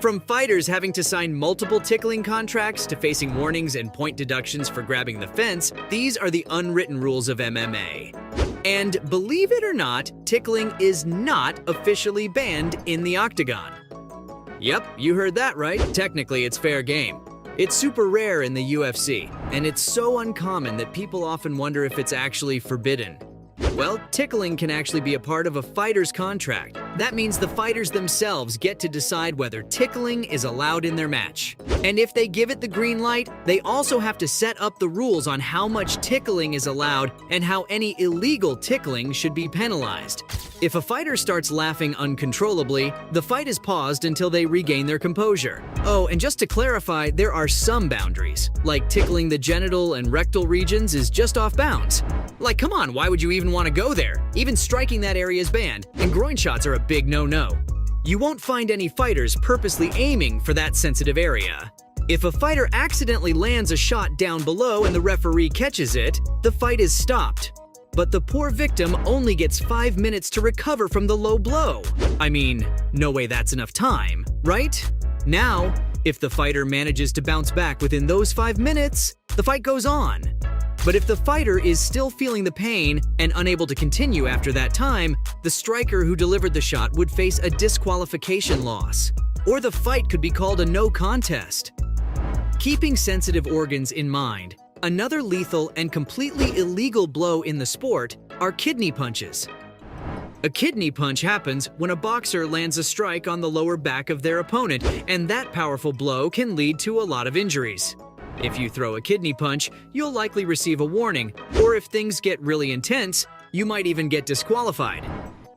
From fighters having to sign multiple tickling contracts to facing warnings and point deductions for grabbing the fence, these are the unwritten rules of MMA. And believe it or not, tickling is not officially banned in the octagon. Yep, you heard that right. Technically, it's fair game. It's super rare in the UFC, and it's so uncommon that people often wonder if it's actually forbidden. Well, tickling can actually be a part of a fighter's contract. That means the fighters themselves get to decide whether tickling is allowed in their match. And if they give it the green light, they also have to set up the rules on how much tickling is allowed and how any illegal tickling should be penalized. If a fighter starts laughing uncontrollably, the fight is paused until they regain their composure. Oh, and just to clarify, there are some boundaries, like tickling the genital and rectal regions is just off bounds. Like, come on, why would you even want to go there? Even striking that area is banned, and groin shots are a big no-no. You won't find any fighters purposely aiming for that sensitive area. If a fighter accidentally lands a shot down below and the referee catches it, the fight is stopped. But the poor victim only gets 5 minutes to recover from the low blow. I mean, no way that's enough time, right? Now, if the fighter manages to bounce back within those 5 minutes, the fight goes on. But if the fighter is still feeling the pain and unable to continue after that time, the striker who delivered the shot would face a disqualification loss. Or the fight could be called a no contest. Keeping sensitive organs in mind, another lethal and completely illegal blow in the sport are kidney punches. A kidney punch happens when a boxer lands a strike on the lower back of their opponent, and that powerful blow can lead to a lot of injuries. If you throw a kidney punch, you'll likely receive a warning, or if things get really intense, you might even get disqualified.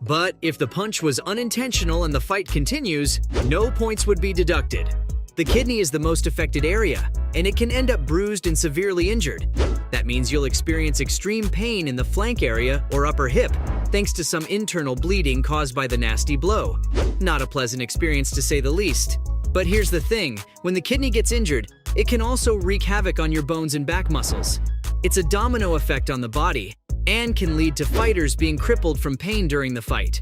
But if the punch was unintentional and the fight continues, no points would be deducted. The kidney is the most affected area, and it can end up bruised and severely injured. That means you'll experience extreme pain in the flank area or upper hip, thanks to some internal bleeding caused by the nasty blow. Not a pleasant experience to say the least. But here's the thing, when the kidney gets injured, it can also wreak havoc on your bones and back muscles. It's a domino effect on the body, and can lead to fighters being crippled from pain during the fight.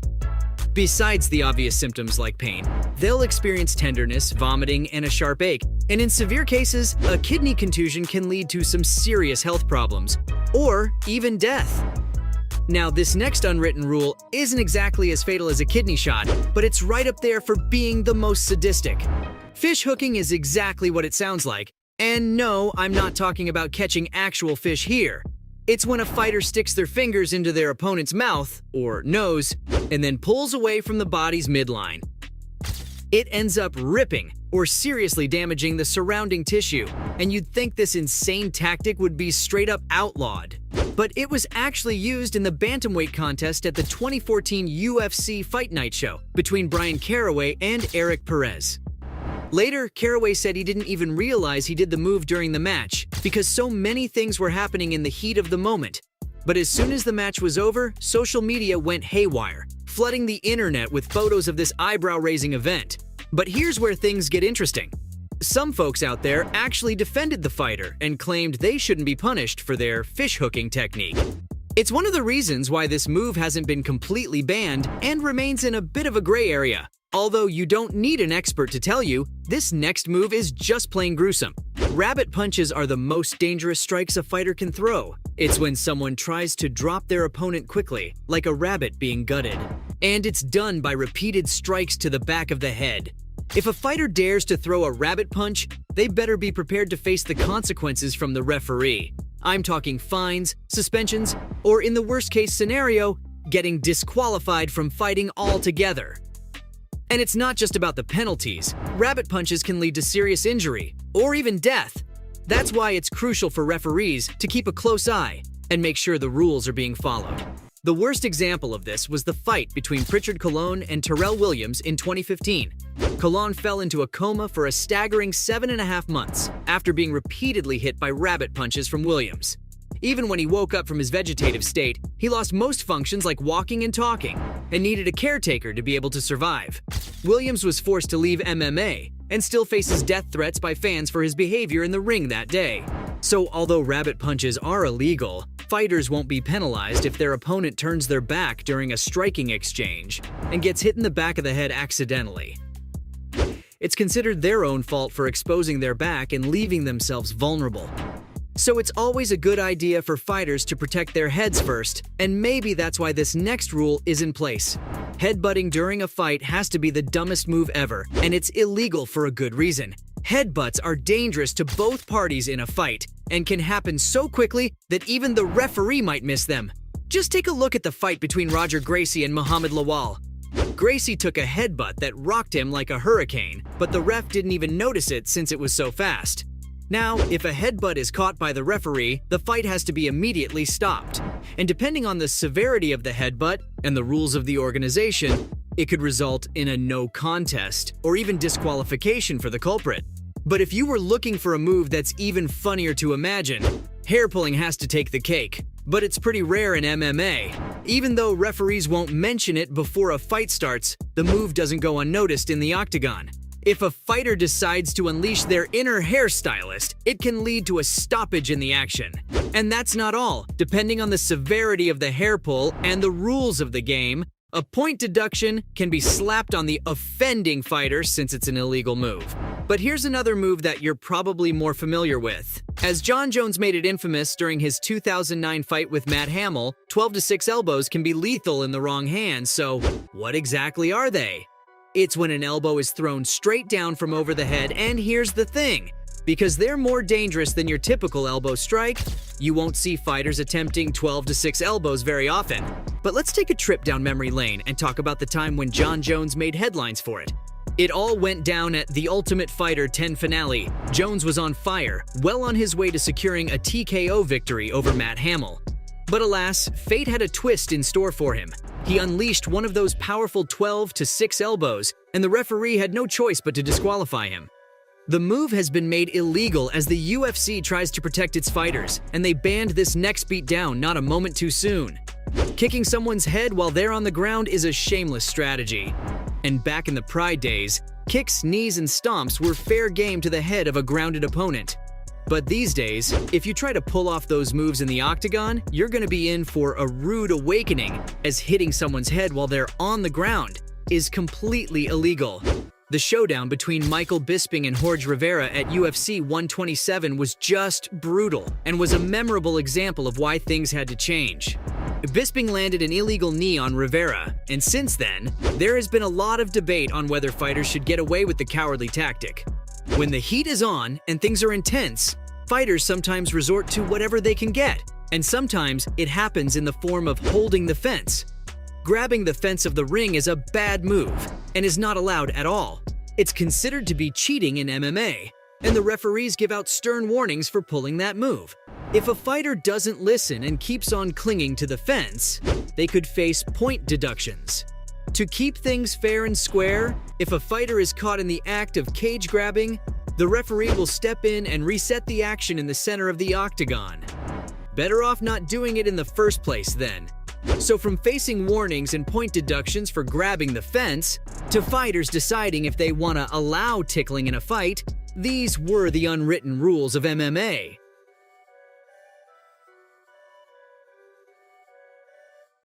Besides the obvious symptoms like pain, they'll experience tenderness, vomiting, and a sharp ache. And in severe cases, a kidney contusion can lead to some serious health problems, or even death. Now, this next unwritten rule isn't exactly as fatal as a kidney shot, but it's right up there for being the most sadistic. Fish hooking is exactly what it sounds like. And no, I'm not talking about catching actual fish here. It's when a fighter sticks their fingers into their opponent's mouth, or nose, and then pulls away from the body's midline. It ends up ripping or seriously damaging the surrounding tissue, and you'd think this insane tactic would be straight up outlawed. But it was actually used in the bantamweight contest at the 2014 UFC Fight Night show between Brian Caraway and Eric Perez. Later, Caraway said he didn't even realize he did the move during the match because so many things were happening in the heat of the moment. But as soon as the match was over, social media went haywire, flooding the internet with photos of this eyebrow-raising event. But here's where things get interesting. Some folks out there actually defended the fighter and claimed they shouldn't be punished for their fish hooking technique. It's one of the reasons why this move hasn't been completely banned and remains in a bit of a gray area. Although you don't need an expert to tell you, this next move is just plain gruesome. Rabbit punches are the most dangerous strikes a fighter can throw. It's when someone tries to drop their opponent quickly, like a rabbit being gutted. And it's done by repeated strikes to the back of the head. If a fighter dares to throw a rabbit punch, they better be prepared to face the consequences from the referee. I'm talking fines, suspensions, or in the worst-case scenario, getting disqualified from fighting altogether. And it's not just about the penalties. Rabbit punches can lead to serious injury, or even death. That's why it's crucial for referees to keep a close eye and make sure the rules are being followed. The worst example of this was the fight between Pritchard Colon and Terrell Williams in 2015. Colon fell into a coma for a staggering 7.5 months after being repeatedly hit by rabbit punches from Williams. Even when he woke up from his vegetative state, he lost most functions like walking and talking, and needed a caretaker to be able to survive. Williams was forced to leave MMA, and still faces death threats by fans for his behavior in the ring that day. So although rabbit punches are illegal, fighters won't be penalized if their opponent turns their back during a striking exchange and gets hit in the back of the head accidentally. it's considered their own fault for exposing their back and leaving themselves vulnerable. So it's always a good idea for fighters to protect their heads first, and maybe that's why this next rule is in place. Headbutting during a fight has to be the dumbest move ever, and it's illegal for a good reason. Headbutts are dangerous to both parties in a fight, and can happen so quickly that even the referee might miss them. Just take a look at the fight between Roger Gracie and Muhammad Lawal. Gracie took a headbutt that rocked him like a hurricane, but the ref didn't even notice it since it was so fast. Now, if a headbutt is caught by the referee, the fight has to be immediately stopped. And depending on the severity of the headbutt and the rules of the organization, it could result in a no contest or even disqualification for the culprit. But if you were looking for a move that's even funnier to imagine, hair pulling has to take the cake. But it's pretty rare in MMA. Even though referees won't mention it before a fight starts, the move doesn't go unnoticed in the octagon. If a fighter decides to unleash their inner hairstylist, it can lead to a stoppage in the action. And that's not all. Depending on the severity of the hair pull and the rules of the game, a point deduction can be slapped on the offending fighter since it's an illegal move. But here's another move that you're probably more familiar with. As Jon Jones made it infamous during his 2009 fight with Matt Hamill, 12-6 elbows can be lethal in the wrong hands, so what exactly are they? It's when an elbow is thrown straight down from over the head, and here's the thing. Because they're more dangerous than your typical elbow strike, you won't see fighters attempting 12-6 elbows very often. But let's take a trip down memory lane and talk about the time when Jon Jones made headlines for it. It all went down at The Ultimate Fighter 10 finale. Jones was on fire, well on his way to securing a TKO victory over Matt Hamill. But alas, fate had a twist in store for him. He unleashed one of those powerful 12-6 elbows, and the referee had no choice but to disqualify him. The move has been made illegal as the UFC tries to protect its fighters, and they banned this next beat down not a moment too soon. Kicking someone's head while they're on the ground is a shameless strategy. And back in the Pride days, kicks, knees, and stomps were fair game to the head of a grounded opponent. But these days, if you try to pull off those moves in the octagon, you're going to be in for a rude awakening, as hitting someone's head while they're on the ground is completely illegal. The showdown between Michael Bisping and Jorge Rivera at UFC 127 was just brutal and was a memorable example of why things had to change. Bisping landed an illegal knee on Rivera, and since then, there has been a lot of debate on whether fighters should get away with the cowardly tactic. When the heat is on and things are intense, fighters sometimes resort to whatever they can get, and sometimes it happens in the form of holding the fence. Grabbing the fence of the ring is a bad move and is not allowed at all. It's considered to be cheating in MMA, and the referees give out stern warnings for pulling that move. If a fighter doesn't listen and keeps on clinging to the fence, they could face point deductions. To keep things fair and square, if a fighter is caught in the act of cage grabbing, the referee will step in and reset the action in the center of the octagon. Better off not doing it in the first place then. So from facing warnings and point deductions for grabbing the fence, to fighters deciding if they want to allow tickling in a fight, these were the unwritten rules of MMA.